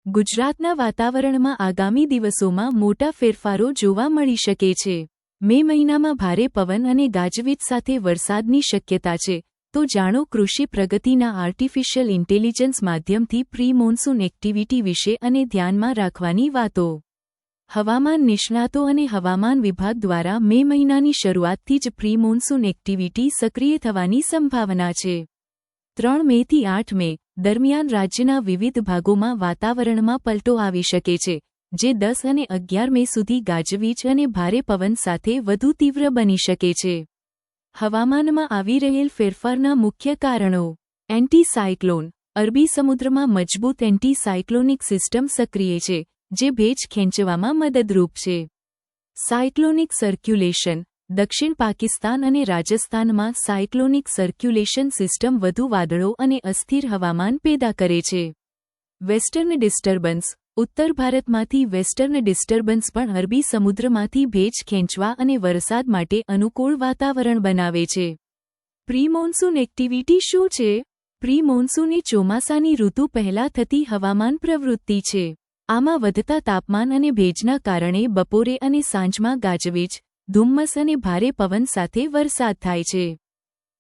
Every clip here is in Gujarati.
ગુજરાતના વાતાવરણમાં આગામી દિવસોમાં મોટા ફેરફારો જોવા મળી શકે છે. મે મહિનામાં ભારે પવન અને ગાજવીજ સાથે વરસાદની શક્યતા છે. તો જાણો કૃષિ પ્રગતિના આર્ટિફિશિયલ ઇન્ટેલિજન્સ માધ્યમથી પ્રી મોન્સૂન એક્ટિવિટી વિશે અને ધ્યાનમાં રાખવાની વાતો. હવામાન નિષ્ણાતો અને હવામાન વિભાગ દ્વારા મે મહિનાની શરૂઆતથી જ પ્રી મોન્સૂન એક્ટિવિટી સક્રિય થવાની સંભાવના છે. 3 મેથી 8 મે દરમિયાન રાજ્યના વિવિધ ભાગોમાં વાતાવરણમાં પલટો આવી શકે છે, જે 10 અને 11 મે સુધી ગાજવીજ અને ભારે પવન સાથે વધુ તીવ્ર બની શકે છે. હવામાનમાં આવી રહેલ ફેરફારના મુખ્ય કારણો. Anti cyclone. અરબી સમુદ્રમાં મજબૂત એન્ટી સાયક્લોનિક સિસ્ટમ સક્રિય છે, જે ભેજ ખેંચવામાં મદદરૂપ છે. Cyclonic circulation. દક્ષિણ પાકિસ્તાન અને રાજસ્થાનમાં સાયક્લોનિક સર્ક્યુલેશન સિસ્ટમ વધુ વાદળો અને અસ્થિર હવામાન પેદા કરે છે. Western disturbance. ઉત્તર ભારતમાંથી વેસ્ટર્ન ડિસ્ટર્બન્સ પણ અરબી સમુદ્રમાંથી ભેજ ખેંચવા અને વરસાદ માટે અનુકૂળ વાતાવરણ બનાવે છે. પ્રી મોન્સૂન એક્ટિવિટી શું છે? પ્રી મોન્સૂન એ ચોમાસાની ઋતુ પહેલા થતી હવામાન પ્રવૃત્તિ છે. આમાં વધતા તાપમાન અને ભેજના કારણે બપોરે અને સાંજમાં ગાજવીજ, ધુમ્મસ અને ભારે પવન સાથે વરસાદ થાય છે.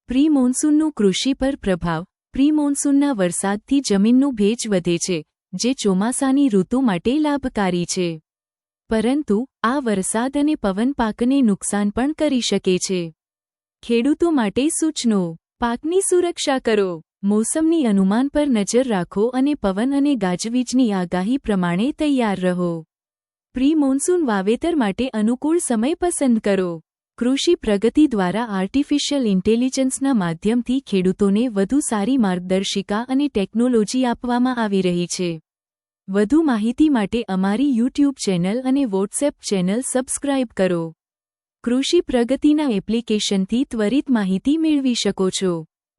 પ્રી મોન્સૂનનું કૃષિ પર પ્રભાવ. પ્રી મોન્સૂનના વરસાદથી જમીનનું ભેજ વધે છે, જે ચોમાસાની ઋતુ માટે લાભકારી છે. પરંતુ આ વરસાદ અને પવન પાકને નુકસાન પણ કરી શકે છે. ખેડૂતો માટે સૂચનો. પાકની સુરક્ષા કરો. મોસમની અનુમાન પર નજર રાખો અને પવન અને ગાજવીજની આગાહી પ્રમાણે તૈયાર રહો. પ્રી મોન્સૂન વાવેતર માટે અનુકૂળ સમય પસંદ કરો. કૃષિ પ્રગતિ દ્વારા આર્ટિફિશિયલ ઇન્ટેલિજન્સના માધ્યમથી ખેડૂતોને વધુ સારી માર્ગદર્શિકા અને ટેકનોલોજી આપવામાં આવી રહી છે. વધુ માહિતી માટે અમારી યુટ્યુબ ચેનલ અને વોટ્સએપ ચેનલ સબસ્ક્રાઇબ કરો. કૃષિ પ્રગતિના એપ્લિકેશનથી ત્વરિત માહિતી મેળવી શકો છો.